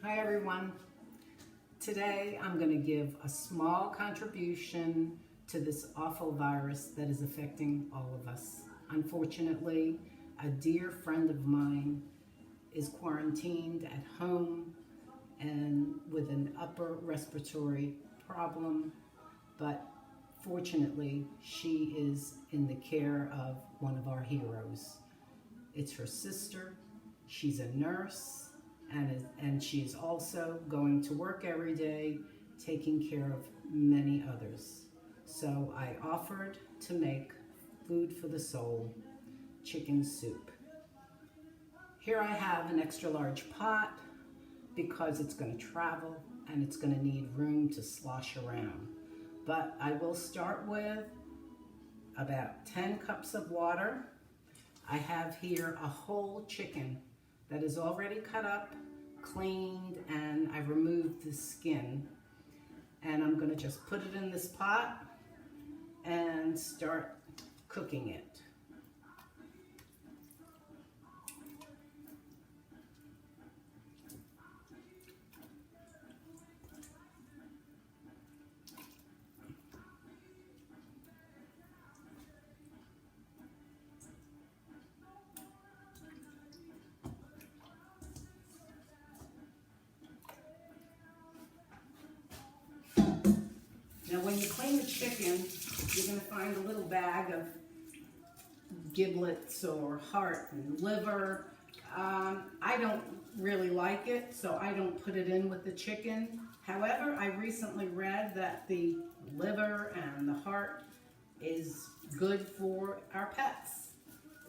Hi everyone. Today I'm going to give a small contribution to this awful virus that is affecting all of us. Unfortunately, a dear friend of mine is quarantined at home and with an upper respiratory problem, but fortunately she is in the care of one of our heroes. It's her sister. She's a nurse. And she is also going to work every day, taking care of many others. So I offered to make food for the soul, chicken soup. Here I have an extra large pot because it's going to travel and it's going to need room to slosh around. But I will start with about 10 cups of water. I have here a whole chicken that is already cut up, cleaned, and I removed the skin. And I'm going to just put it in this pot and start cooking it. Now when you clean the chicken, you're going to find a little bag of giblets or heart and liver. I don't really like it, so I don't put it in with the chicken. However, I recently read that the liver and the heart is good for our pets.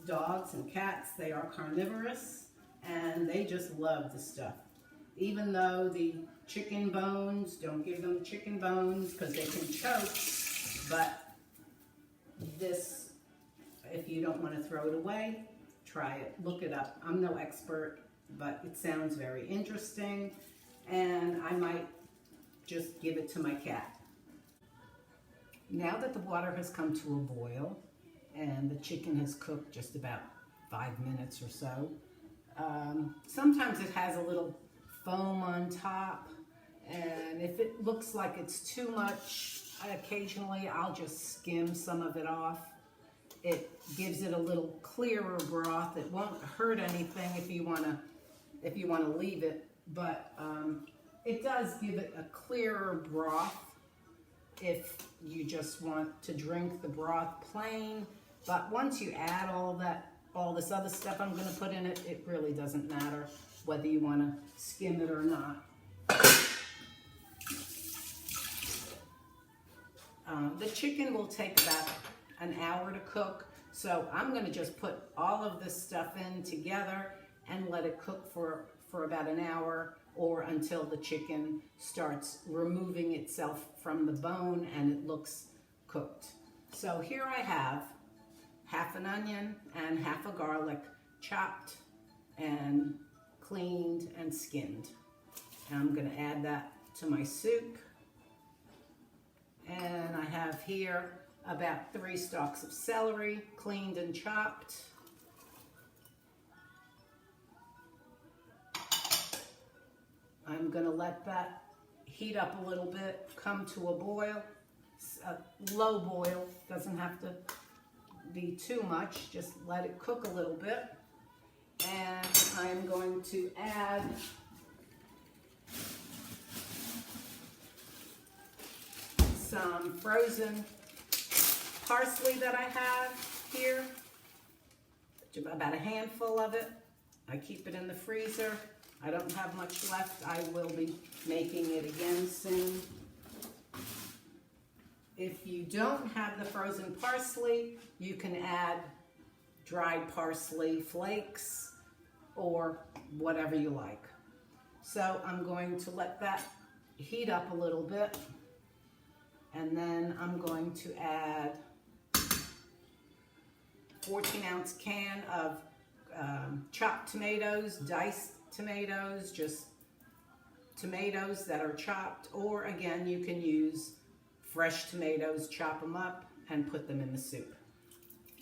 Dogs and cats, they are carnivorous and they just love the stuff. Even though the chicken bones, don't give them chicken bones because they can choke, but this, if you don't want to throw it away, try it, look it up. I'm no expert, but it sounds very interesting, and I might just give it to my cat. Now that the water has come to a boil, and the chicken has cooked just about 5 minutes or so, sometimes it has a little foam on top, and if it looks like it's too much, occasionally I'll just skim some of it off. It gives it a little clearer broth. It won't hurt anything if you want to leave it, but it does give it a clearer broth if you just want to drink the broth plain. But once you add all this other stuff I'm going to put in it, it really doesn't matter whether you want to skim it or not. The chicken will take about an hour to cook, so I'm going to just put all of this stuff in together and let it cook for about an hour or until the chicken starts removing itself from the bone and it looks cooked. So here I have half an onion and half a garlic chopped and cleaned and skinned. And I'm going to add that to my soup. And I have here about 3 stalks of celery, cleaned and chopped. I'm going to let that heat up a little bit, come to a boil, a low boil, doesn't have to be too much, just let it cook a little bit. And I'm going to add some frozen parsley that I have here, about a handful of it. I keep it in the freezer. I don't have much left. I will be making it again soon. If you don't have the frozen parsley, you can add dried parsley flakes or whatever you like. So I'm going to let that heat up a little bit, and then I'm going to add 14-ounce can of chopped tomatoes, diced tomatoes, just tomatoes that are chopped, or again you can use fresh tomatoes, chop them up and put them in the soup.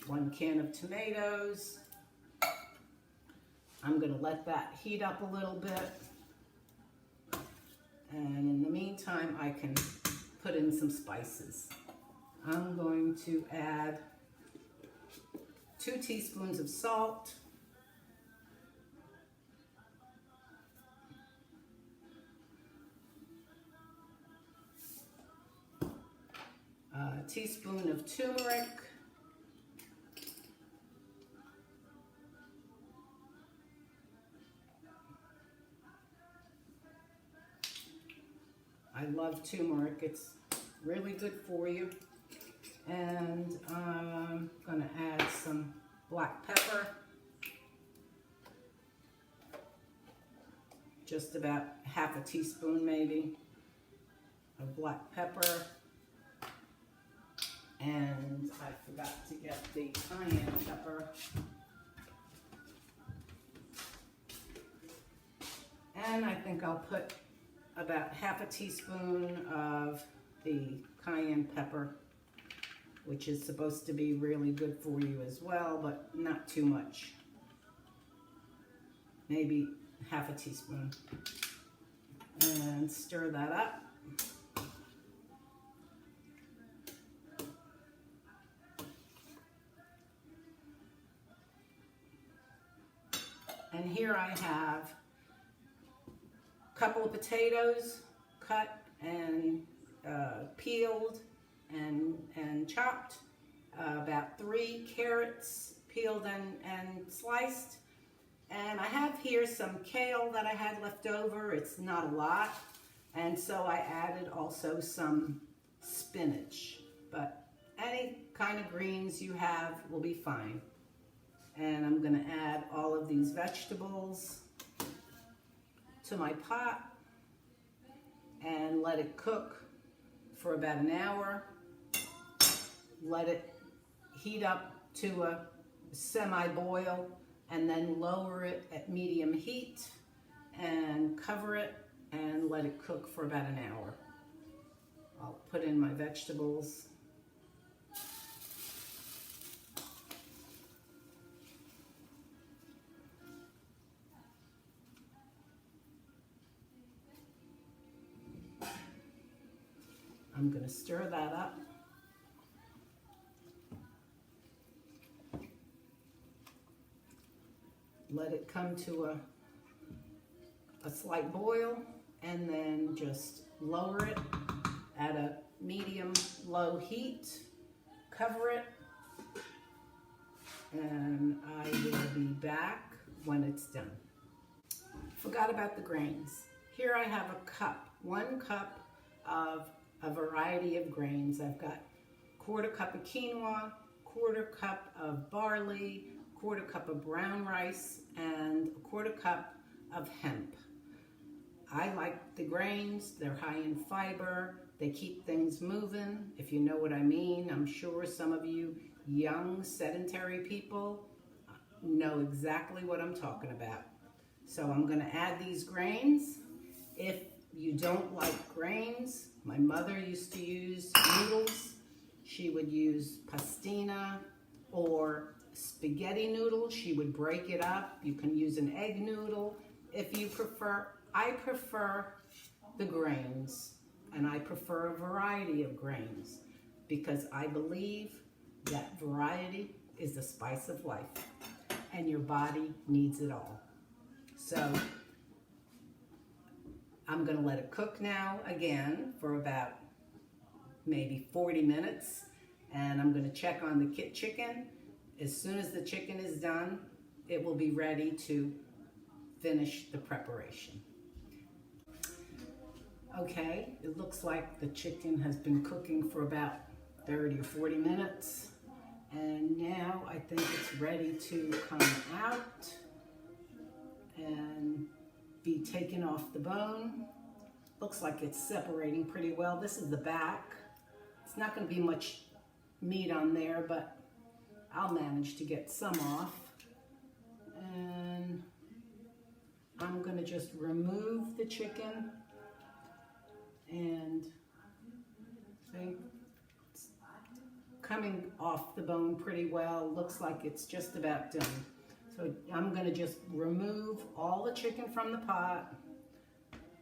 1 can of tomatoes. I'm going to let that heat up a little bit. time I can put in some spices. I'm going to add 2 teaspoons of salt, a teaspoon of turmeric, I love turmeric, it's really good for you. And I'm gonna add some black pepper, just about half a teaspoon maybe of black pepper. And I forgot to get the cayenne pepper. And I think I'll put about half a teaspoon of the cayenne pepper, which is supposed to be really good for you as well, but not too much. Maybe half a teaspoon. And stir that up. And here I have a couple of potatoes cut and peeled and chopped, about 3 carrots peeled and sliced, and I have here some kale that I had left over. It's not a lot, and so I added also some spinach, but any kind of greens you have will be fine. And I'm going to add all of these vegetables to my pot and let it cook for about an hour. Let it heat up to a semi-boil and then lower it at medium heat and cover it and let it cook for about an hour. I'll put in my vegetables. I'm going to stir that up. Let it come to a slight boil and then just lower it at a medium-low heat. Cover it, and I will be back when it's done. Forgot about the grains. Here I have a cup, 1 cup of a variety of grains. I've got 1/4 cup of quinoa, 1/4 cup of barley, 1/4 cup of brown rice, and 1/4 cup of hemp. I like the grains. They're high in fiber. They keep things moving, if you know what I mean. I'm sure some of you young sedentary people know exactly what I'm talking about. So I'm going to add these grains. If you don't like grains, my mother used to use noodles. She would use pastina or spaghetti noodle. She would break it up. You can use an egg noodle if you prefer. I prefer the grains, and I prefer a variety of grains because I believe that variety is the spice of life, and your body needs it all. So I'm going to let it cook now again for about maybe 40 minutes, and I'm going to check on the chicken. As soon as the chicken is done, it will be ready to finish the preparation. Okay, it looks like the chicken has been cooking for about 30 or 40 minutes, and now I think it's ready to come out and be taken off the bone. Looks like it's separating pretty well. This is the back. It's not going to be much meat on there, but I'll manage to get some off. And I'm going to just remove the chicken, and see, it's coming off the bone pretty well. Looks like it's just about done. So I'm going to just remove all the chicken from the pot,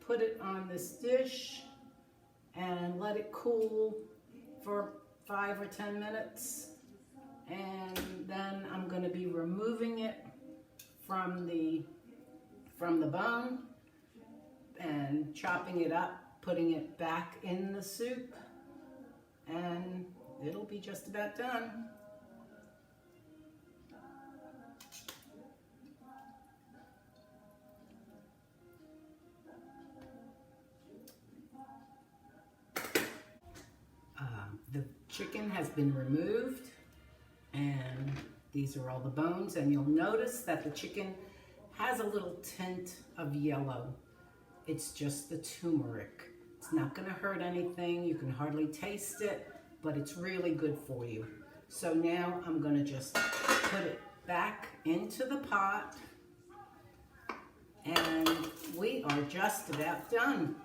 put it on this dish, and let it cool for 5 or 10 minutes. And then I'm going to be removing it from the bone and chopping it up, putting it back in the soup, and it'll be just about done. The chicken has been removed, and these are all the bones, and you'll notice that the chicken has a little tint of yellow. It's just the turmeric. It's not going to hurt anything. You can hardly taste it, but it's really good for you. So now I'm going to just put it back into the pot, and we are just about done.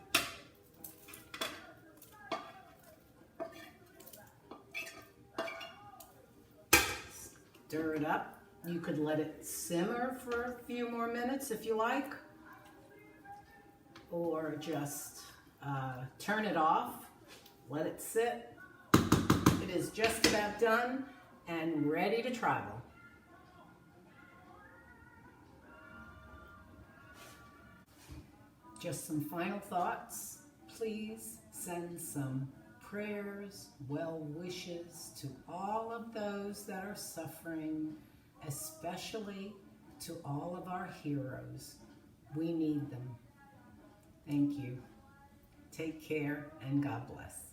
Stir it up. You could let it simmer for a few more minutes if you like, or just turn it off, let it sit. It is just about done and ready to travel. Just some final thoughts. Please send some prayers, well wishes to all of those that are suffering, especially to all of our heroes. We need them. Thank you. Take care and God bless.